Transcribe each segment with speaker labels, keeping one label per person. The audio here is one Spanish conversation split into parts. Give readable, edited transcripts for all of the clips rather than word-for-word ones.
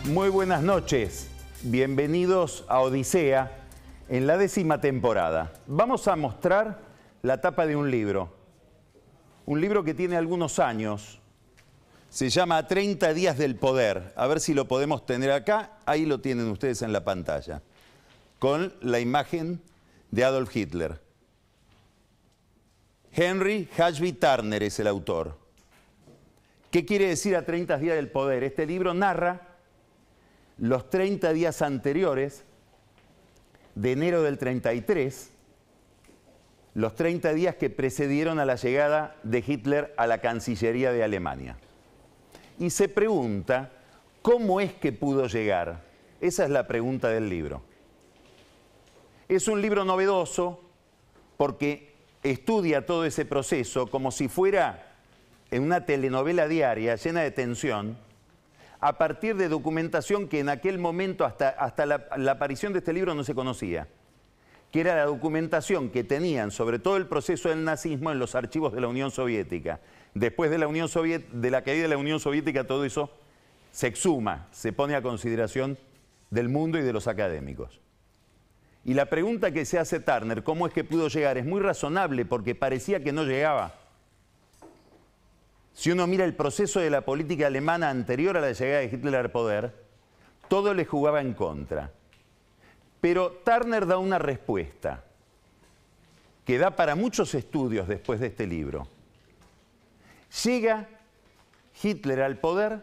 Speaker 1: Muy buenas noches, bienvenidos a Odisea en la 10ª temporada. Vamos a mostrar la tapa de un libro que tiene algunos años, se llama 30 días del poder, a ver si lo podemos tener acá, ahí lo tienen ustedes en la pantalla, con la imagen de Adolf Hitler. Henry Hashby Turner es el autor. ¿Qué quiere decir a 30 días del poder? Este libro narra los 30 días anteriores, de enero del 33, los 30 días que precedieron a la llegada de Hitler a la Cancillería de Alemania. Y se pregunta, ¿cómo es que pudo llegar? Esa es la pregunta del libro. Es un libro novedoso porque estudia todo ese proceso como si fuera en una telenovela diaria llena de tensión, a partir de documentación que en aquel momento, hasta la aparición de este libro, no se conocía, que era la documentación que tenían sobre todo el proceso del nazismo en los archivos de la Unión Soviética. Después de la caída de la Unión Soviética, todo eso se exhuma, se pone a consideración del mundo y de los académicos. Y la pregunta que se hace Turner, ¿cómo es que pudo llegar?, es muy razonable porque parecía que no llegaba. Si uno mira el proceso de la política alemana anterior a la llegada de Hitler al poder, todo le jugaba en contra. Pero Turner da una respuesta que da para muchos estudios después de este libro. Llega Hitler al poder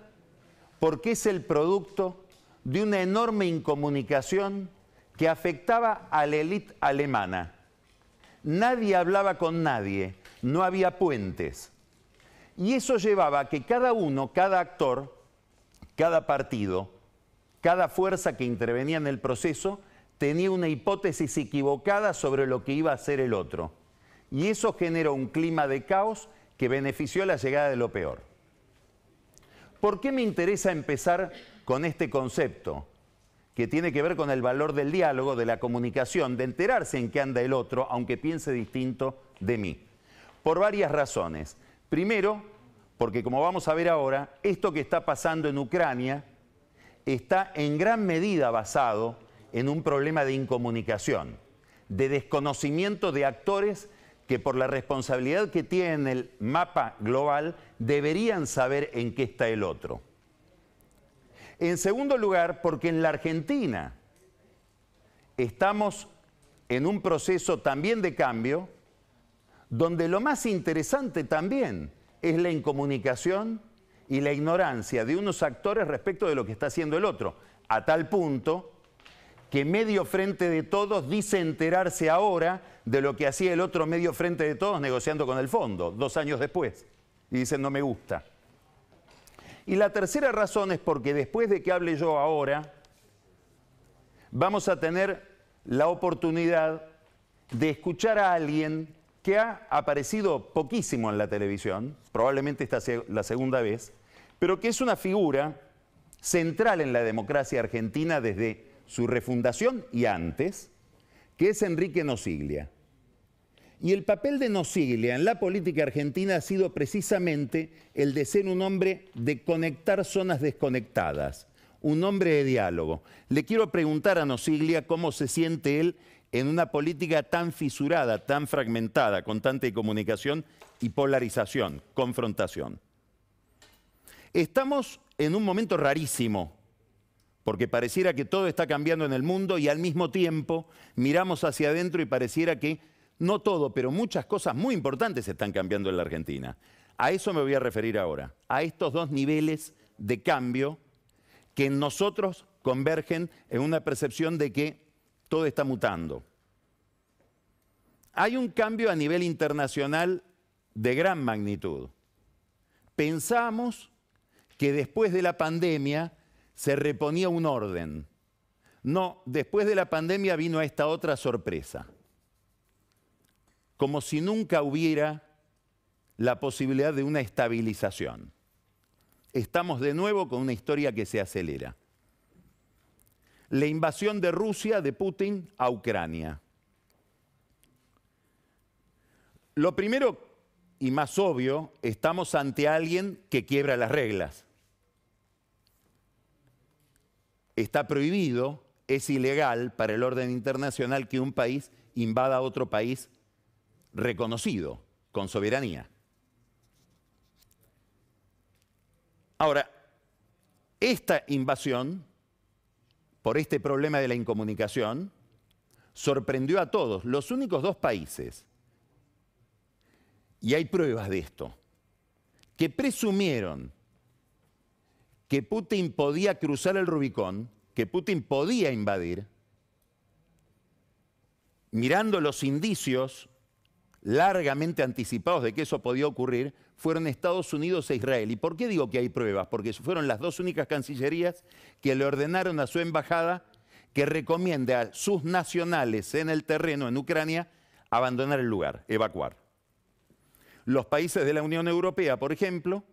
Speaker 1: porque es el producto de una enorme incomunicación que afectaba a la élite alemana. Nadie hablaba con nadie, no había puentes. Y eso llevaba a que cada uno, cada actor, cada partido, cada fuerza que intervenía en el proceso, tenía una hipótesis equivocada sobre lo que iba a hacer el otro. Y eso generó un clima de caos que benefició la llegada de lo peor. ¿Por qué me interesa empezar con este concepto? Que tiene que ver con el valor del diálogo, de la comunicación, de enterarse en qué anda el otro, aunque piense distinto de mí. Por varias razones. Primero, porque como vamos a ver ahora, esto que está pasando en Ucrania está en gran medida basado en un problema de incomunicación, de desconocimiento de actores que por la responsabilidad que tienen en el mapa global deberían saber en qué está el otro. En segundo lugar, porque en la Argentina estamos en un proceso también de cambio, donde lo más interesante también es la incomunicación y la ignorancia de unos actores respecto de lo que está haciendo el otro, a tal punto que medio frente de todos dice enterarse ahora de lo que hacía el otro medio frente de todos negociando con el fondo, 2 años después, y dicen no me gusta. Y la tercera razón es porque después de que hable yo ahora, vamos a tener la oportunidad de escuchar a alguien que ha aparecido poquísimo en la televisión, probablemente esta sea la segunda vez, pero que es una figura central en la democracia argentina desde su refundación y antes, que es Enrique Nosiglia. Y el papel de Nosiglia en la política argentina ha sido precisamente el de ser un hombre de conectar zonas desconectadas, un hombre de diálogo. Le quiero preguntar a Nosiglia cómo se siente él en una política tan fisurada, tan fragmentada, con tanta incomunicación y polarización, confrontación. Estamos en un momento rarísimo, porque pareciera que todo está cambiando en el mundo y al mismo tiempo miramos hacia adentro y pareciera que, no todo, pero muchas cosas muy importantes están cambiando en la Argentina. A eso me voy a referir ahora, a estos dos niveles de cambio que en nosotros convergen en una percepción de que todo está mutando. Hay un cambio a nivel internacional de gran magnitud. Pensamos que después de la pandemia se reponía un orden. No, después de la pandemia vino esta otra sorpresa. Como si nunca hubiera la posibilidad de una estabilización. Estamos de nuevo con una historia que se acelera. La invasión de Rusia, de Putin, a Ucrania. Lo primero y más obvio, estamos ante alguien que quiebra las reglas. está prohibido, es ilegal para el orden internacional que un país invada a otro país reconocido, con soberanía. Ahora, esta invasión, por este problema de la incomunicación, sorprendió a todos. Los únicos dos países, y hay pruebas de esto, que presumieron que Putin podía cruzar el Rubicón, que Putin podía invadir, mirando los indicios largamente anticipados de que eso podía ocurrir, fueron Estados Unidos e Israel. ¿Y por qué digo que hay pruebas? Porque fueron las dos únicas cancillerías que le ordenaron a su embajada que recomiende a sus nacionales en el terreno, en Ucrania, abandonar el lugar, evacuar. Los países de la Unión Europea, por ejemplo,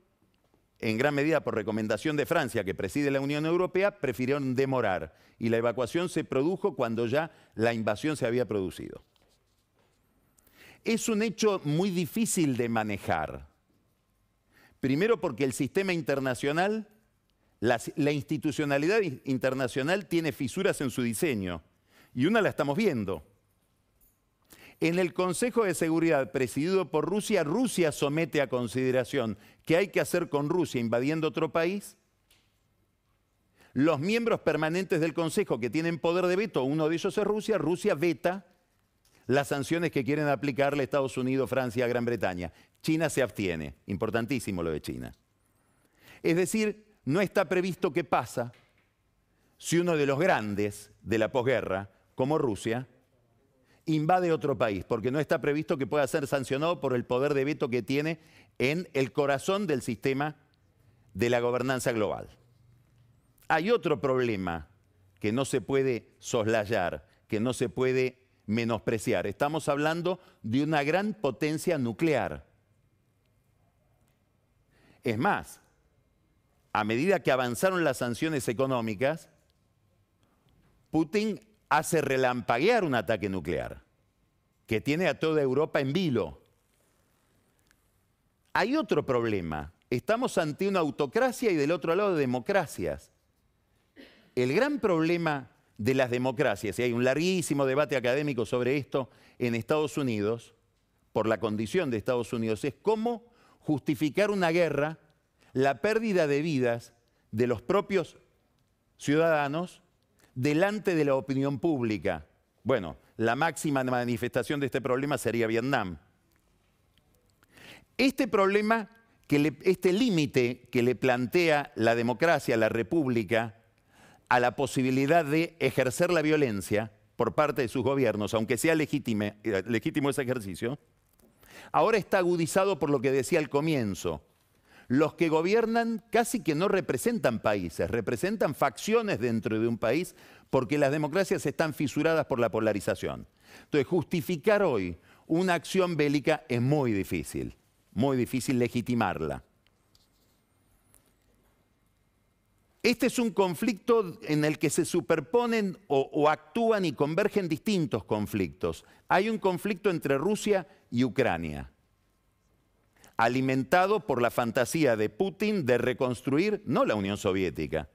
Speaker 1: en gran medida por recomendación de Francia, que preside la Unión Europea, prefirieron demorar. Y la evacuación se produjo cuando ya la invasión se había producido. Es un hecho muy difícil de manejar. Primero porque el sistema internacional, la institucionalidad internacional tiene fisuras en su diseño. Y una la estamos viendo. En el Consejo de Seguridad presidido por Rusia, Rusia somete a consideración qué hay que hacer con Rusia invadiendo otro país. Los miembros permanentes del Consejo que tienen poder de veto, uno de ellos es Rusia, Rusia veta las sanciones que quieren aplicarle Estados Unidos, Francia, Gran Bretaña. China se abstiene, importantísimo lo de China. Es decir, no está previsto qué pasa si uno de los grandes de la posguerra, como Rusia, invade otro país, porque no está previsto que pueda ser sancionado por el poder de veto que tiene en el corazón del sistema de la gobernanza global. Hay otro problema que no se puede soslayar, que no se puede menospreciar. Estamos hablando de una gran potencia nuclear. Es más, a medida que avanzaron las sanciones económicas, Putin hace relampaguear un ataque nuclear que tiene a toda Europa en vilo. Hay otro problema. Estamos ante una autocracia y del otro lado democracias. El gran problema de las democracias, y hay un larguísimo debate académico sobre esto en Estados Unidos, por la condición de Estados Unidos, es cómo justificar una guerra, la pérdida de vidas de los propios ciudadanos delante de la opinión pública. Bueno, la máxima manifestación de este problema sería Vietnam. Este problema, este límite que le plantea la democracia, la república, a la posibilidad de ejercer la violencia por parte de sus gobiernos, aunque sea legítimo ese ejercicio, ahora está agudizado por lo que decía al comienzo. Los que gobiernan casi que no representan países, representan facciones dentro de un país porque las democracias están fisuradas por la polarización. Entonces, justificar hoy una acción bélica es muy difícil legitimarla. Este es un conflicto en el que se superponen o actúan y convergen distintos conflictos. Hay un conflicto entre Rusia y Ucrania, alimentado por la fantasía de Putin de reconstruir, no la Unión Soviética.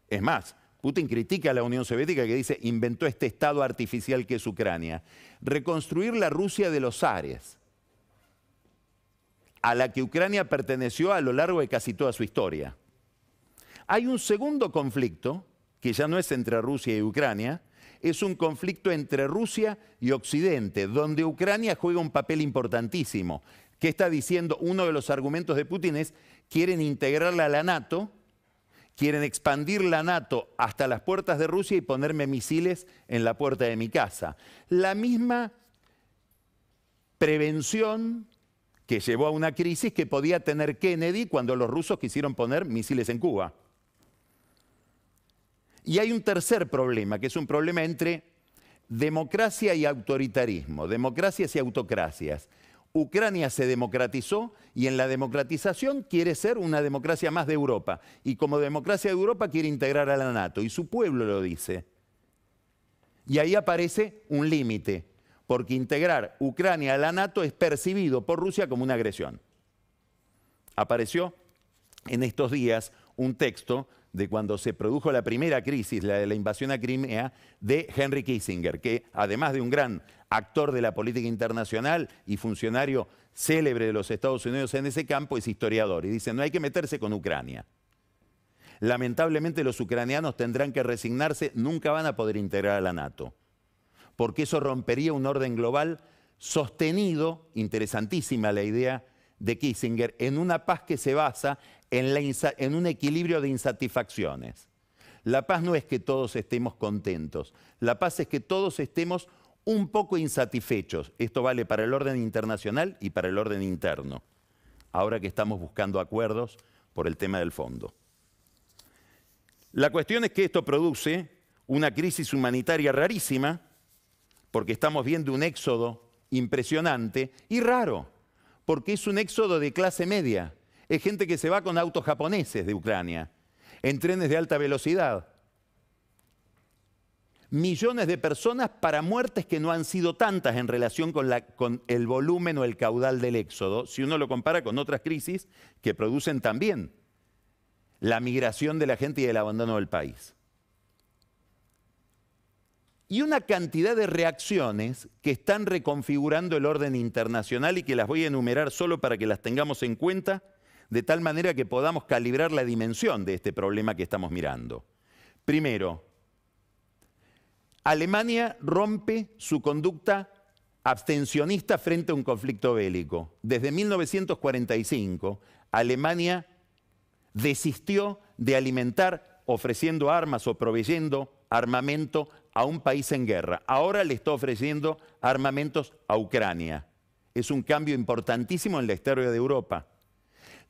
Speaker 1: Es más, Putin critica a la Unión Soviética que dice, inventó este estado artificial que es Ucrania. Reconstruir la Rusia de los zares, a la que Ucrania perteneció a lo largo de casi toda su historia. Hay un segundo conflicto, que ya no es entre Rusia y Ucrania, es un conflicto entre Rusia y Occidente, donde Ucrania juega un papel importantísimo. ¿Qué está diciendo? Uno de los argumentos de Putin es, quieren integrarla a la NATO, quieren expandir la NATO hasta las puertas de Rusia y ponerme misiles en la puerta de mi casa. La misma prevención que llevó a una crisis que podía tener Kennedy cuando los rusos quisieron poner misiles en Cuba. Y hay un tercer problema, que es un problema entre democracia y autoritarismo, democracias y autocracias. Ucrania se democratizó y en la democratización quiere ser una democracia más de Europa. Y como democracia de Europa quiere integrar a la NATO y su pueblo lo dice. Y ahí aparece un límite, porque integrar Ucrania a la NATO es percibido por Rusia como una agresión. Apareció en estos días un texto de cuando se produjo la primera crisis, la de la invasión a Crimea, de Henry Kissinger, que además de un gran actor de la política internacional y funcionario célebre de los Estados Unidos en ese campo, es historiador y dice: no hay que meterse con Ucrania. Lamentablemente los ucranianos tendrán que resignarse, nunca van a poder integrar a la NATO, porque eso rompería un orden global sostenido, interesantísima la idea de Kissinger, en una paz que se basa en un equilibrio de insatisfacciones. La paz no es que todos estemos contentos, la paz es que todos estemos un poco insatisfechos. Esto vale para el orden internacional y para el orden interno, ahora que estamos buscando acuerdos por el tema del fondo. La cuestión es que esto produce una crisis humanitaria rarísima, porque estamos viendo un éxodo impresionante y raro, porque es un éxodo de clase media. Es gente que se va con autos japoneses de Ucrania, en trenes de alta velocidad. Millones de personas para muertes que no han sido tantas en relación con el volumen o el caudal del éxodo, si uno lo compara con otras crisis que producen también la migración de la gente y el abandono del país. Y una cantidad de reacciones que están reconfigurando el orden internacional y que las voy a enumerar solo para que las tengamos en cuenta, de tal manera que podamos calibrar la dimensión de este problema que estamos mirando. Primero, Alemania rompe su conducta abstencionista frente a un conflicto bélico. Desde 1945, Alemania desistió de alimentar ofreciendo armas o proveyendo armamento a un país en guerra. Ahora le está ofreciendo armamentos a Ucrania. Es un cambio importantísimo en la historia de Europa.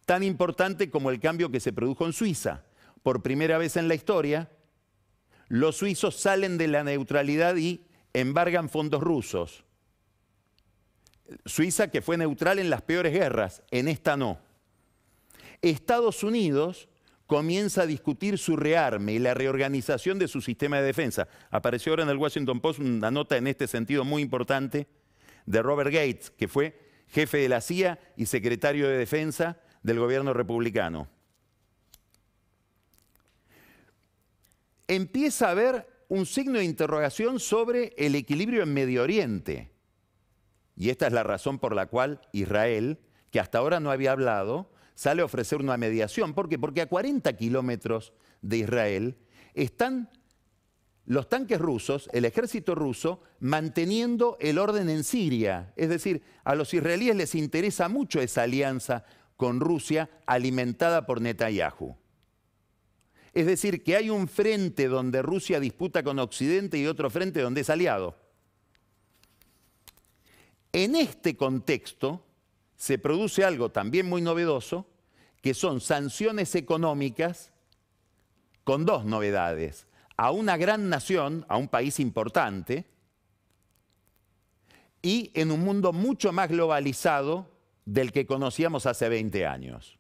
Speaker 1: Tan importante como el cambio que se produjo en Suiza. Por primera vez en la historia, los suizos salen de la neutralidad y embargan fondos rusos. Suiza, que fue neutral en las peores guerras, en esta no. Estados Unidos comienza a discutir su rearme y la reorganización de su sistema de defensa. Apareció ahora en el Washington Post una nota en este sentido muy importante de Robert Gates, que fue jefe de la CIA y secretario de Defensa del gobierno republicano. Empieza a haber un signo de interrogación sobre el equilibrio en Medio Oriente. Y esta es la razón por la cual Israel, que hasta ahora no había hablado, sale a ofrecer una mediación. ¿Por qué? Porque a 40 kilómetros de Israel están los tanques rusos, el ejército ruso, manteniendo el orden en Siria. Es decir, a los israelíes les interesa mucho esa alianza con Rusia alimentada por Netanyahu. Es decir, que hay un frente donde Rusia disputa con Occidente y otro frente donde es aliado. En este contexto se produce algo también muy novedoso, que son sanciones económicas con dos novedades. A una gran nación, a un país importante, y en un mundo mucho más globalizado del que conocíamos hace 20 años.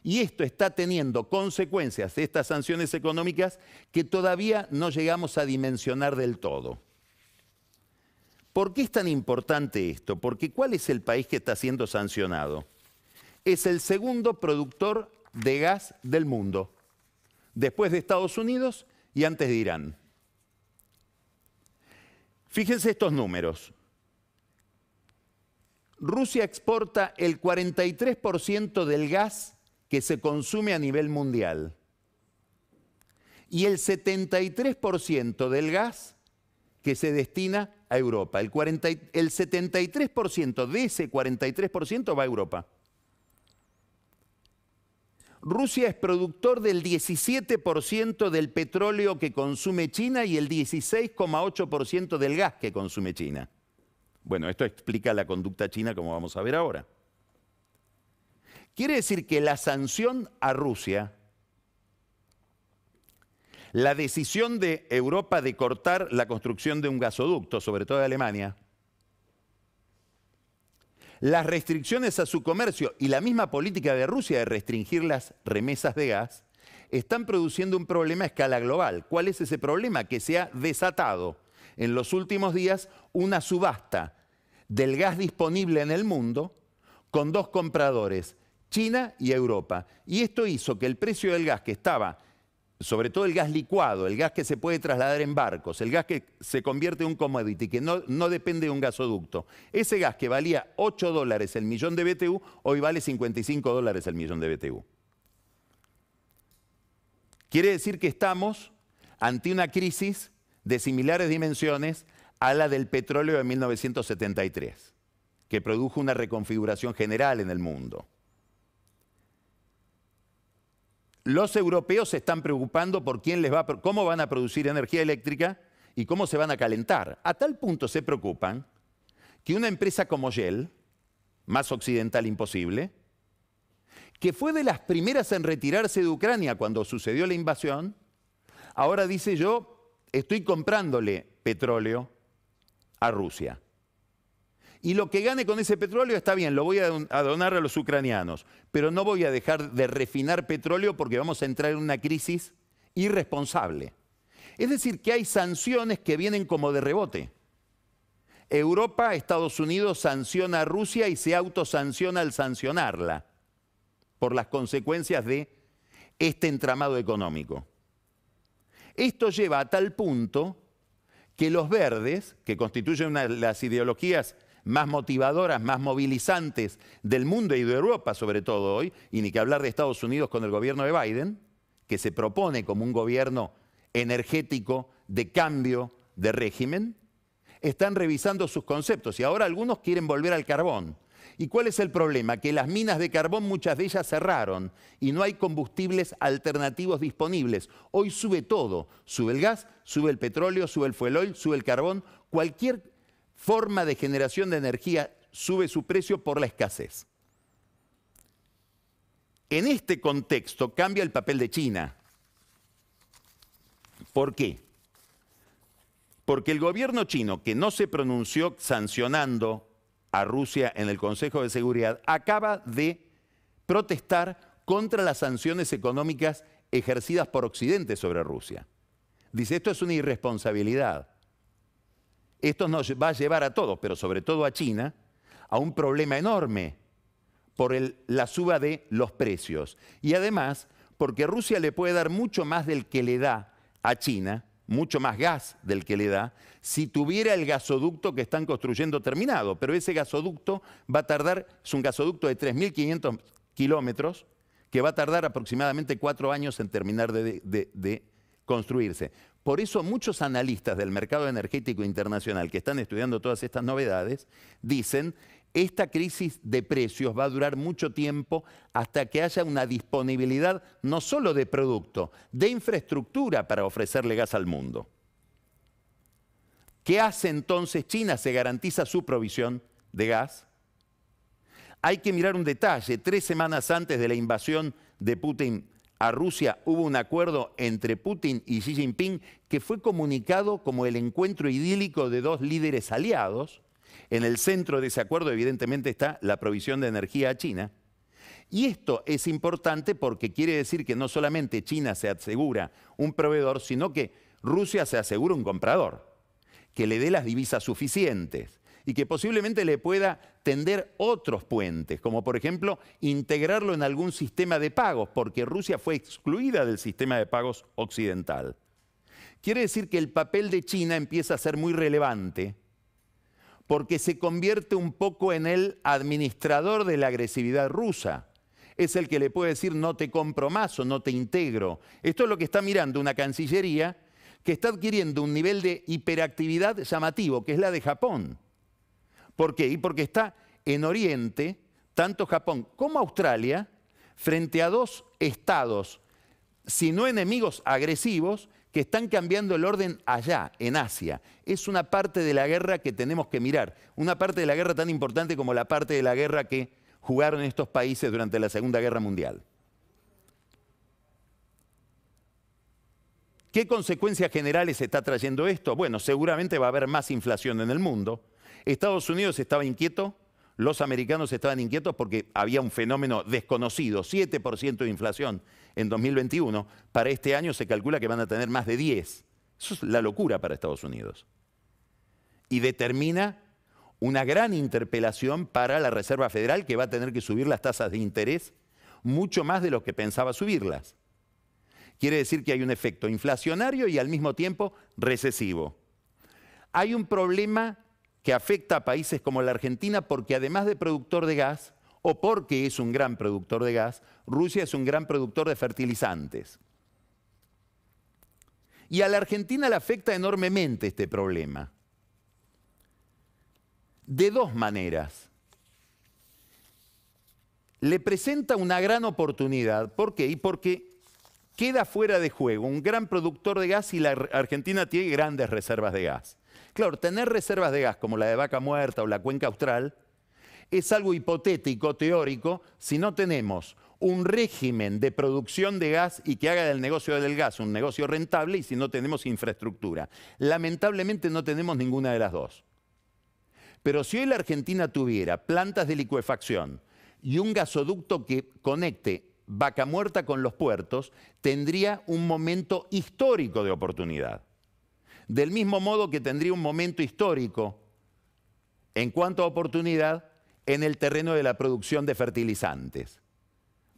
Speaker 1: Y esto está teniendo consecuencias, estas sanciones económicas, que todavía no llegamos a dimensionar del todo. ¿Por qué es tan importante esto? Porque ¿cuál es el país que está siendo sancionado? Es el segundo productor de gas del mundo, después de Estados Unidos y antes de Irán. Fíjense estos números. Rusia exporta el 43% del gas que se consume a nivel mundial y el 73% del gas que se destina a Europa. El 73% de ese 43% va a Europa. Rusia es productor del 17% del petróleo que consume China y el 16,8% del gas que consume China. Bueno, esto explica la conducta china, como vamos a ver ahora. Quiere decir que la sanción a Rusia, la decisión de Europa de cortar la construcción de un gasoducto, sobre todo de Alemania, las restricciones a su comercio y la misma política de Rusia de restringir las remesas de gas, están produciendo un problema a escala global. ¿Cuál es ese problema? Que se ha desatado en los últimos días una subasta del gas disponible en el mundo con dos compradores, China y Europa. Y esto hizo que el precio del gas, que estaba sobre todo el gas licuado, el gas que se puede trasladar en barcos, el gas que se convierte en un commodity, que no depende de un gasoducto. Ese gas que valía $8 el millón de BTU, hoy vale $55 el millón de BTU. Quiere decir que estamos ante una crisis de similares dimensiones a la del petróleo de 1973, que produjo una reconfiguración general en el mundo. Los europeos se están preocupando por cómo van a producir energía eléctrica y cómo se van a calentar. A tal punto se preocupan que una empresa como Shell, más occidental imposible, que fue de las primeras en retirarse de Ucrania cuando sucedió la invasión, ahora dice: yo estoy comprándole petróleo a Rusia. Y lo que gane con ese petróleo está bien, lo voy a donar a los ucranianos, pero no voy a dejar de refinar petróleo porque vamos a entrar en una crisis irresponsable. Es decir, que hay sanciones que vienen como de rebote. Europa, Estados Unidos sanciona a Rusia y se autosanciona al sancionarla por las consecuencias de este entramado económico. Esto lleva a tal punto que los verdes, que constituyen una de las ideologías más motivadoras, más movilizantes del mundo y de Europa sobre todo hoy, y ni que hablar de Estados Unidos con el gobierno de Biden, que se propone como un gobierno energético de cambio de régimen, están revisando sus conceptos y ahora algunos quieren volver al carbón. ¿Y cuál es el problema? Que las minas de carbón, muchas de ellas cerraron y no hay combustibles alternativos disponibles. Hoy sube todo, sube el gas, sube el petróleo, sube el fuel oil, sube el carbón, cualquier forma de generación de energía sube su precio por la escasez. En este contexto cambia el papel de China. ¿Por qué? Porque el gobierno chino, que no se pronunció sancionando a Rusia en el Consejo de Seguridad, acaba de protestar contra las sanciones económicas ejercidas por Occidente sobre Rusia. Dice: esto es una irresponsabilidad. Esto nos va a llevar a todos, pero sobre todo a China, a un problema enorme por la suba de los precios. Y además, porque Rusia le puede dar mucho más del que le da a China, mucho más gas del que le da, si tuviera el gasoducto que están construyendo terminado. Pero ese gasoducto va a tardar, es un gasoducto de 3.500 kilómetros, que va a tardar aproximadamente 4 años en terminar de construirse. Por eso muchos analistas del mercado energético internacional que están estudiando todas estas novedades dicen: esta crisis de precios va a durar mucho tiempo hasta que haya una disponibilidad no solo de producto, de infraestructura para ofrecerle gas al mundo. ¿Qué hace entonces China? Se garantiza su provisión de gas. Hay que mirar un detalle: 3 semanas antes de la invasión de Putin a Rusia hubo un acuerdo entre Putin y Xi Jinping que fue comunicado como el encuentro idílico de 2 líderes aliados. En el centro de ese acuerdo evidentemente está la provisión de energía a China. Y esto es importante porque quiere decir que no solamente China se asegura un proveedor, sino que Rusia se asegura un comprador, que le dé las divisas suficientes y que posiblemente le pueda tender otros puentes, como por ejemplo integrarlo en algún sistema de pagos, porque Rusia fue excluida del sistema de pagos occidental. Quiere decir que el papel de China empieza a ser muy relevante, porque se convierte un poco en el administrador de la agresividad rusa. Es el que le puede decir: no te compro más o no te integro. Esto es lo que está mirando una Cancillería que está adquiriendo un nivel de hiperactividad llamativo, que es la de Japón. ¿Por qué? Y porque está en Oriente, tanto Japón como Australia, frente a 2 estados, si no enemigos, agresivos, que están cambiando el orden allá, en Asia. Es una parte de la guerra que tenemos que mirar, una parte de la guerra tan importante como la parte de la guerra que jugaron estos países durante la Segunda Guerra Mundial. ¿Qué consecuencias generales está trayendo esto? Bueno, seguramente va a haber más inflación en el mundo. Estados Unidos estaba inquieto, los americanos estaban inquietos porque había un fenómeno desconocido, 7% de inflación en 2021. Para este año se calcula que van a tener más de 10%. Eso es la locura para Estados Unidos. Y determina una gran interpelación para la Reserva Federal, que va a tener que subir las tasas de interés mucho más de lo que pensaba subirlas. quiere decir que hay un efecto inflacionario y al mismo tiempo recesivo. Hay un problema que afecta a países como la Argentina porque además de productor de gas, o porque es un gran productor de gas, Rusia es un gran productor de fertilizantes. Y a la Argentina le afecta enormemente este problema. De dos maneras. Le presenta una gran oportunidad. ¿Por qué? Y porque queda fuera de juego un gran productor de gas y la Argentina tiene grandes reservas de gas. Claro, tener reservas de gas como la de Vaca Muerta o la Cuenca Austral es algo hipotético, teórico, si no tenemos un régimen de producción de gas y que haga del negocio del gas un negocio rentable y si no tenemos infraestructura. Lamentablemente no tenemos ninguna de las dos. Pero si hoy la Argentina tuviera plantas de licuefacción y un gasoducto que conecte Vaca Muerta con los puertos, tendría un momento histórico de oportunidad. Del mismo modo que tendría un momento histórico en cuanto a oportunidad en el terreno de la producción de fertilizantes.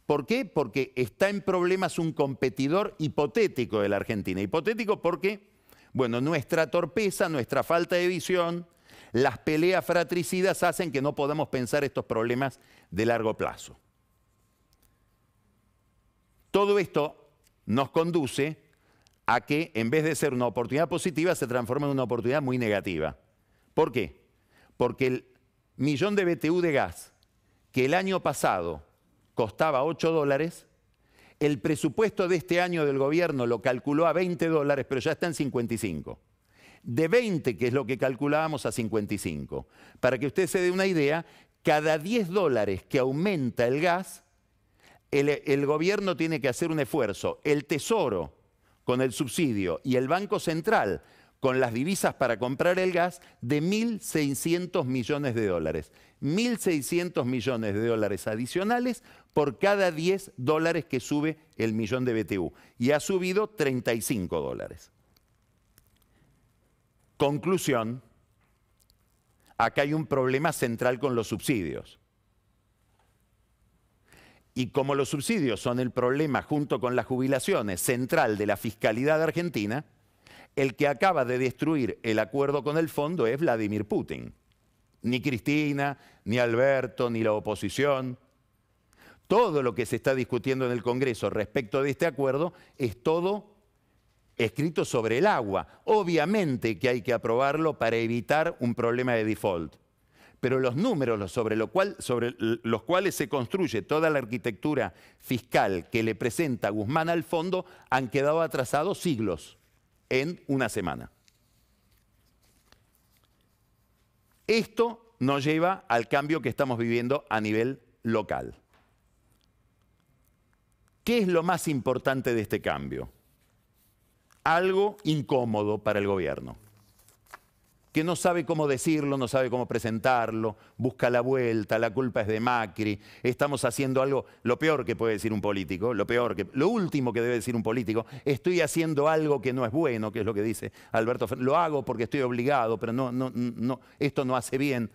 Speaker 1: ¿Por qué? Porque está en problemas un competidor hipotético de la Argentina. Hipotético porque, bueno, nuestra torpeza, nuestra falta de visión, las peleas fratricidas hacen que no podamos pensar estos problemas de largo plazo. Todo esto nos conduce a que, en vez de ser una oportunidad positiva, se transforma en una oportunidad muy negativa. ¿Por qué? Porque el millón de BTU de gas que el año pasado costaba $8, el presupuesto de este año del gobierno lo calculó a $20, pero ya está en 55. De 20, que es lo que calculábamos, a 55. Para que usted se dé una idea, cada $10 que aumenta el gas, el gobierno tiene que hacer un esfuerzo. El Tesoro, con el subsidio, y el Banco Central, con las divisas para comprar el gas, de $1.600 millones. 1.600 millones de dólares adicionales por cada $10 que sube el millón de BTU. Y ha subido $35. Conclusión, acá hay un problema central con los subsidios. Y como los subsidios son el problema, junto con las jubilaciones, central de la fiscalidad argentina, el que acaba de destruir el acuerdo con el fondo es Vladimir Putin. Ni Cristina, ni Alberto, ni la oposición. Todo lo que se está discutiendo en el Congreso respecto de este acuerdo es todo escrito sobre el agua. Obviamente que hay que aprobarlo para evitar un problema de default. Pero los números sobre los cuales se construye toda la arquitectura fiscal que le presenta Guzmán al fondo han quedado atrasados siglos en una semana. Esto nos lleva al cambio que estamos viviendo a nivel local. ¿Qué es lo más importante de este cambio? Algo incómodo para el gobierno, que no sabe cómo decirlo, no sabe cómo presentarlo, busca la vuelta, la culpa es de Macri, estamos haciendo algo, lo peor que puede decir un político, lo último que debe decir un político, estoy haciendo algo que no es bueno, que es lo que dice Alberto Fernández, lo hago porque estoy obligado, pero esto no hace bien.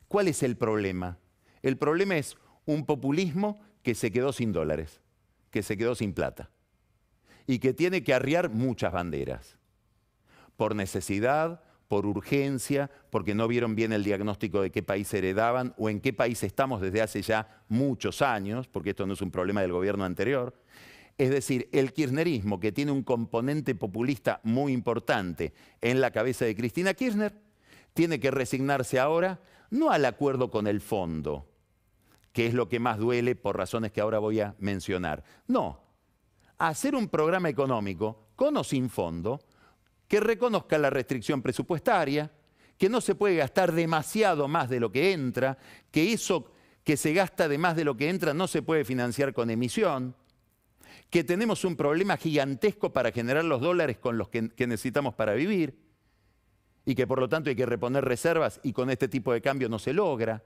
Speaker 1: ¿Cuál es el problema? El problema es un populismo que se quedó sin dólares, que se quedó sin plata y que tiene que arriar muchas banderas, por necesidad, por urgencia, porque no vieron bien el diagnóstico de qué país heredaban o en qué país estamos desde hace ya muchos años, porque esto no es un problema del gobierno anterior. Es decir, el kirchnerismo, que tiene un componente populista muy importante en la cabeza de Cristina Kirchner, tiene que resignarse ahora no al acuerdo con el fondo, que es lo que más duele por razones que ahora voy a mencionar. No, a hacer un programa económico, con o sin fondo, que reconozca la restricción presupuestaria, que no se puede gastar demasiado más de lo que entra, que eso que se gasta de más de lo que entra no se puede financiar con emisión, que tenemos un problema gigantesco para generar los dólares con los que necesitamos para vivir y que por lo tanto hay que reponer reservas y con este tipo de cambio no se logra,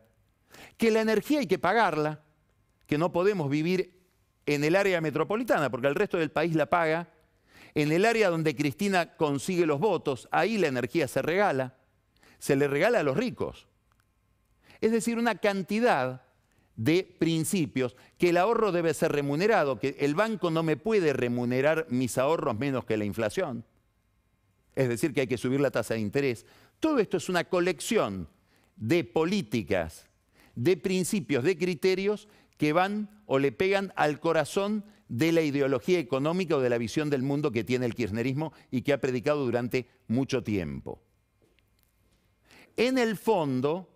Speaker 1: que la energía hay que pagarla, que no podemos vivir en el área metropolitana porque el resto del país la paga. En el área donde Cristina consigue los votos, ahí la energía se le regala a los ricos. Es decir, una cantidad de principios, que el ahorro debe ser remunerado, que el banco no me puede remunerar mis ahorros menos que la inflación. Es decir, que hay que subir la tasa de interés. Todo esto es una colección de políticas, de principios, de criterios que van o le pegan al corazón de la ideología económica o de la visión del mundo que tiene el kirchnerismo y que ha predicado durante mucho tiempo. En el fondo,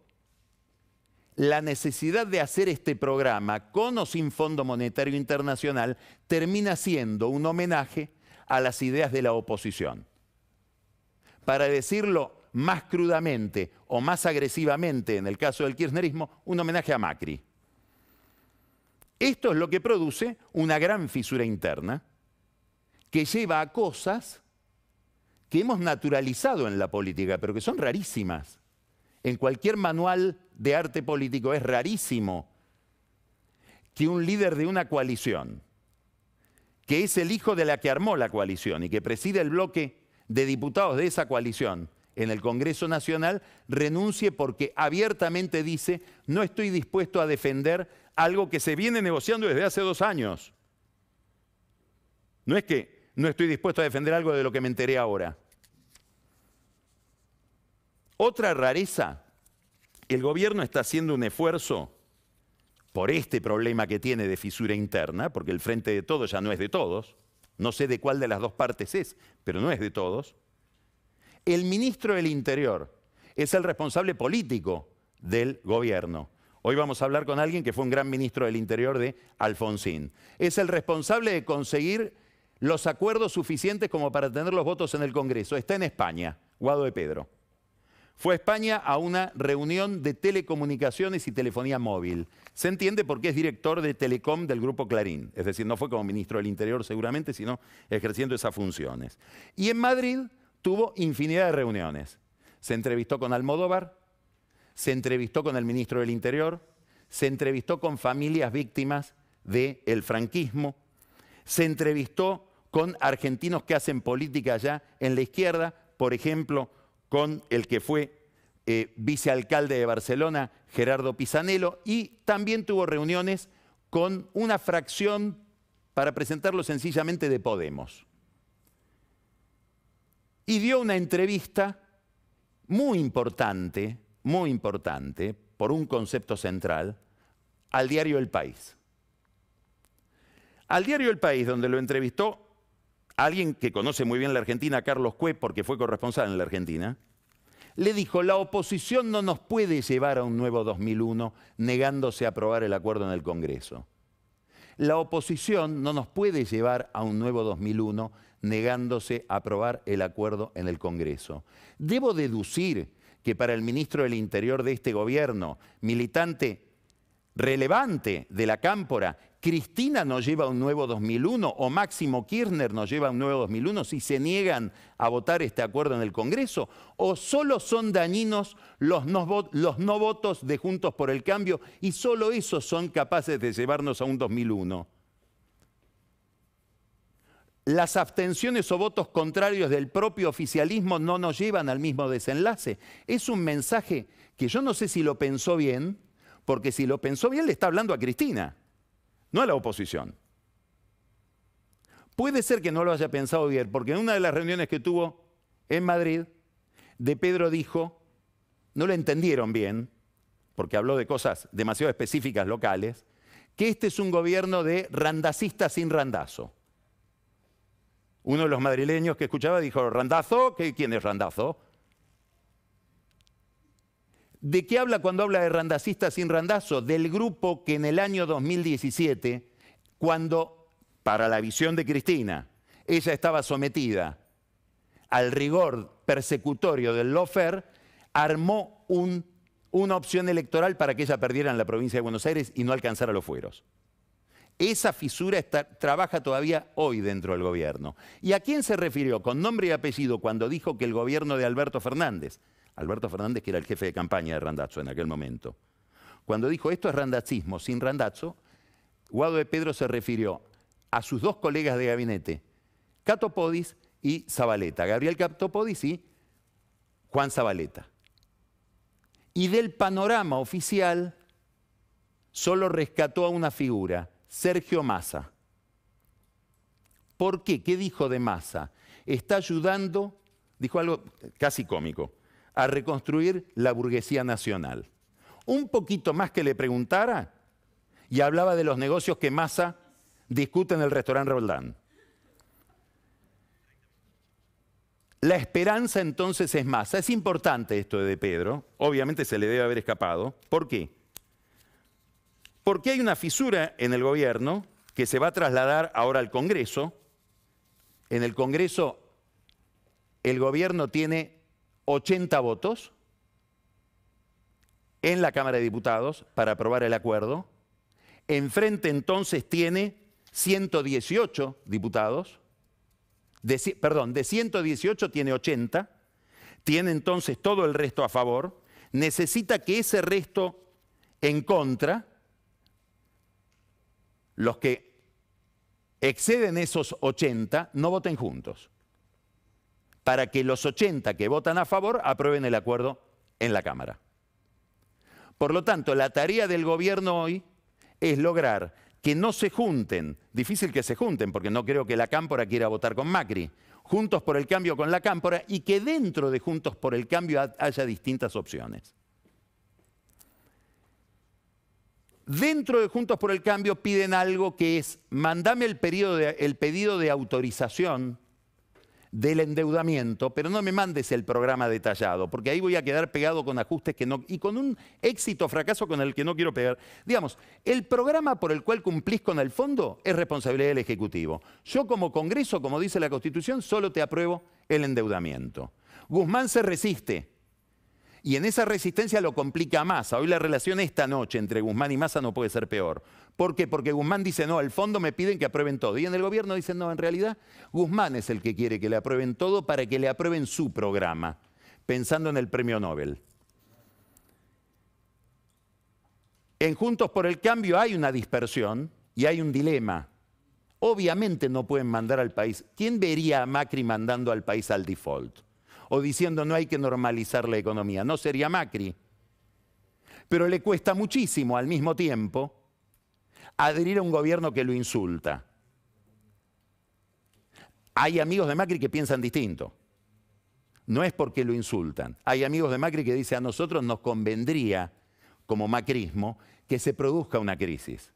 Speaker 1: la necesidad de hacer este programa, con o sin Fondo Monetario Internacional, termina siendo un homenaje a las ideas de la oposición. Para decirlo más crudamente o más agresivamente, en el caso del kirchnerismo, un homenaje a Macri. Esto es lo que produce una gran fisura interna que lleva a cosas que hemos naturalizado en la política, pero que son rarísimas. En cualquier manual de arte político es rarísimo que un líder de una coalición, que es el hijo de la que armó la coalición y que preside el bloque de diputados de esa coalición en el Congreso Nacional, renuncie porque abiertamente dice: no estoy dispuesto a defender algo que se viene negociando desde hace 2 años. No es que no estoy dispuesto a defender algo de lo que me enteré ahora. Otra rareza, el gobierno está haciendo un esfuerzo por este problema que tiene de fisura interna, porque el Frente de Todos ya no es de todos, no sé de cuál de las dos partes es, pero no es de todos. El ministro del Interior es el responsable político del gobierno. Hoy vamos a hablar con alguien que fue un gran ministro del Interior de Alfonsín. Es el responsable de conseguir los acuerdos suficientes como para tener los votos en el Congreso. Está en España, Guado de Pedro. Fue a España a una reunión de telecomunicaciones y telefonía móvil. Se entiende porque es director de Telecom del Grupo Clarín. Es decir, no fue como ministro del Interior seguramente, sino ejerciendo esas funciones. Y en Madrid tuvo infinidad de reuniones. Se entrevistó con Almodóvar, se entrevistó con el ministro del Interior, se entrevistó con familias víctimas del franquismo, se entrevistó con argentinos que hacen política allá en la izquierda, por ejemplo, con el que fue vicealcalde de Barcelona, Gerardo Pisanello, y también tuvo reuniones con una fracción, para presentarlo sencillamente, de Podemos. Y dio una entrevista muy importante, por un concepto central, al diario El País. Al diario El País, donde lo entrevistó alguien que conoce muy bien la Argentina, Carlos Cue, porque fue corresponsal en la Argentina, le dijo: la oposición no nos puede llevar a un nuevo 2001 negándose a aprobar el acuerdo en el Congreso. La oposición no nos puede llevar a un nuevo 2001 negándose a aprobar el acuerdo en el Congreso. Debo deducir que para el ministro del Interior de este gobierno, militante relevante de la Cámpora, Cristina nos lleva a un nuevo 2001 o Máximo Kirchner nos lleva a un nuevo 2001 si se niegan a votar este acuerdo en el Congreso, o solo son dañinos los no votos de Juntos por el Cambio y solo esos son capaces de llevarnos a un 2001. Las abstenciones o votos contrarios del propio oficialismo no nos llevan al mismo desenlace. Es un mensaje que yo no sé si lo pensó bien, porque si lo pensó bien le está hablando a Cristina, no a la oposición. Puede ser que no lo haya pensado bien, porque en una de las reuniones que tuvo en Madrid, De Pedro dijo, no lo entendieron bien, porque habló de cosas demasiado específicas locales, que este es un gobierno de randacistas sin randazo. Uno de los madrileños que escuchaba dijo: ¿Randazo? ¿Quién es Randazo? ¿De qué habla cuando habla de randacistas sin randazo? Del grupo que en el año 2017, cuando, para la visión de Cristina, ella estaba sometida al rigor persecutorio del lawfare, armó una opción electoral para que ella perdiera en la provincia de Buenos Aires y no alcanzara los fueros. Esa fisura trabaja todavía hoy dentro del gobierno. ¿Y a quién se refirió con nombre y apellido cuando dijo que el gobierno de Alberto Fernández, que era el jefe de campaña de Randazzo en aquel momento, cuando dijo esto es randacismo sin Randazzo, Guado de Pedro se refirió a sus dos colegas de gabinete, Catopodis y Zabaleta, Gabriel Catopodis y Juan Zabaleta. Y del panorama oficial solo rescató a una figura, Sergio Massa. ¿Por qué? ¿Qué dijo de Massa? Está ayudando, dijo algo casi cómico, a reconstruir la burguesía nacional. Un poquito más que le preguntara y hablaba de los negocios que Massa discute en el restaurante Roldán. La esperanza entonces es Massa. Es importante esto de Pedro, obviamente se le debe haber escapado. ¿Por qué? Porque hay una fisura en el gobierno que se va a trasladar ahora al Congreso. En el Congreso el gobierno tiene 80 votos en la Cámara de Diputados para aprobar el acuerdo. Enfrente entonces tiene 118 diputados. De 118 tiene 80. Tiene entonces todo el resto a favor. Necesita que ese resto en contra, los que exceden esos 80, no voten juntos, para que los 80 que votan a favor aprueben el acuerdo en la Cámara. Por lo tanto, la tarea del gobierno hoy es lograr que no se junten, difícil que se junten, porque no creo que la Cámpora quiera votar con Macri, Juntos por el Cambio con la Cámpora, y que dentro de Juntos por el Cambio haya distintas opciones. Dentro de Juntos por el Cambio piden algo que es, mandame el pedido de autorización del endeudamiento, pero no me mandes el programa detallado, porque ahí voy a quedar pegado con ajustes que no, y con un éxito o fracaso con el que no quiero pegar. Digamos, el programa por el cual cumplís con el fondo es responsabilidad del Ejecutivo. Yo como Congreso, como dice la Constitución, solo te apruebo el endeudamiento. Guzmán se resiste. Y en esa resistencia lo complica Massa. Hoy la relación esta noche entre Guzmán y Massa no puede ser peor. ¿Por qué? Porque Guzmán dice, no, al fondo me piden que aprueben todo. Y en el gobierno dicen, no, en realidad Guzmán es el que quiere que le aprueben todo para que le aprueben su programa, pensando en el premio Nobel. En Juntos por el Cambio hay una dispersión y hay un dilema. Obviamente no pueden mandar al país. ¿Quién vería a Macri mandando al país al default? O diciendo no hay que normalizar la economía. No sería Macri. Pero le cuesta muchísimo al mismo tiempo adherir a un gobierno que lo insulta. Hay amigos de Macri que piensan distinto. No es porque lo insultan. Hay amigos de Macri que dicen a nosotros nos convendría, como macrismo, que se produzca una crisis.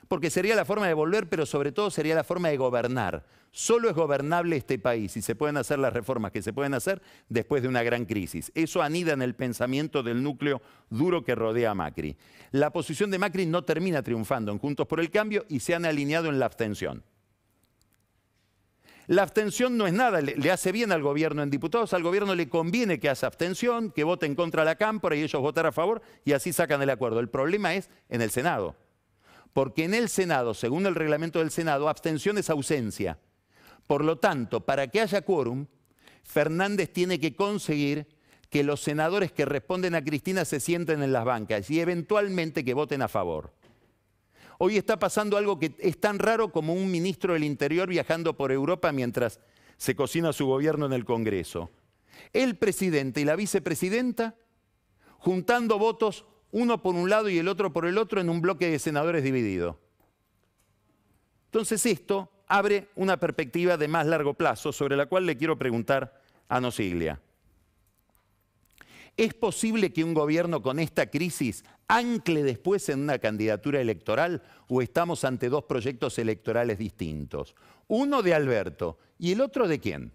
Speaker 1: Porque sería la forma de volver, pero sobre todo sería la forma de gobernar. Solo es gobernable este país y se pueden hacer las reformas que se pueden hacer después de una gran crisis. Eso anida en el pensamiento del núcleo duro que rodea a Macri. La posición de Macri no termina triunfando en Juntos por el Cambio y se han alineado en la abstención. La abstención no es nada, le hace bien al gobierno en diputados, al gobierno le conviene que haga abstención, que voten contra la Cámpora y ellos votar a favor y así sacan el acuerdo. El problema es en el Senado. Porque en el Senado, según el reglamento del Senado, abstención es ausencia. Por lo tanto, para que haya quórum, Fernández tiene que conseguir que los senadores que responden a Cristina se sienten en las bancas y eventualmente que voten a favor. Hoy está pasando algo que es tan raro como un ministro del Interior viajando por Europa mientras se cocina su gobierno en el Congreso. El presidente y la vicepresidenta juntando votos uno por un lado y el otro por el otro en un bloque de senadores dividido. Entonces esto abre una perspectiva de más largo plazo sobre la cual le quiero preguntar a Nosiglia. ¿Es posible que un gobierno con esta crisis ancle después en una candidatura electoral o estamos ante dos proyectos electorales distintos? Uno de Alberto y el otro de quién?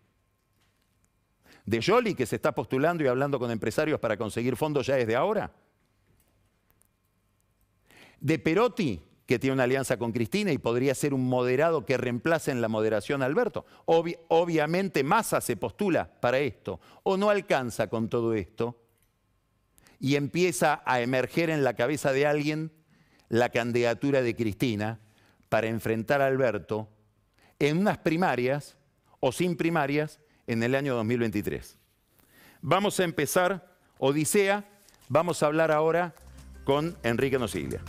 Speaker 1: ¿De Scioli, que se está postulando y hablando con empresarios para conseguir fondos ya desde ahora? ¿De Perotti, que tiene una alianza con Cristina y podría ser un moderado que reemplace en la moderación a Alberto? Obviamente Massa se postula para esto, o no alcanza con todo esto y empieza a emerger en la cabeza de alguien la candidatura de Cristina para enfrentar a Alberto en unas primarias o sin primarias en el año 2023. Vamos a empezar Odisea, vamos a hablar ahora con Enrique Nosiglia.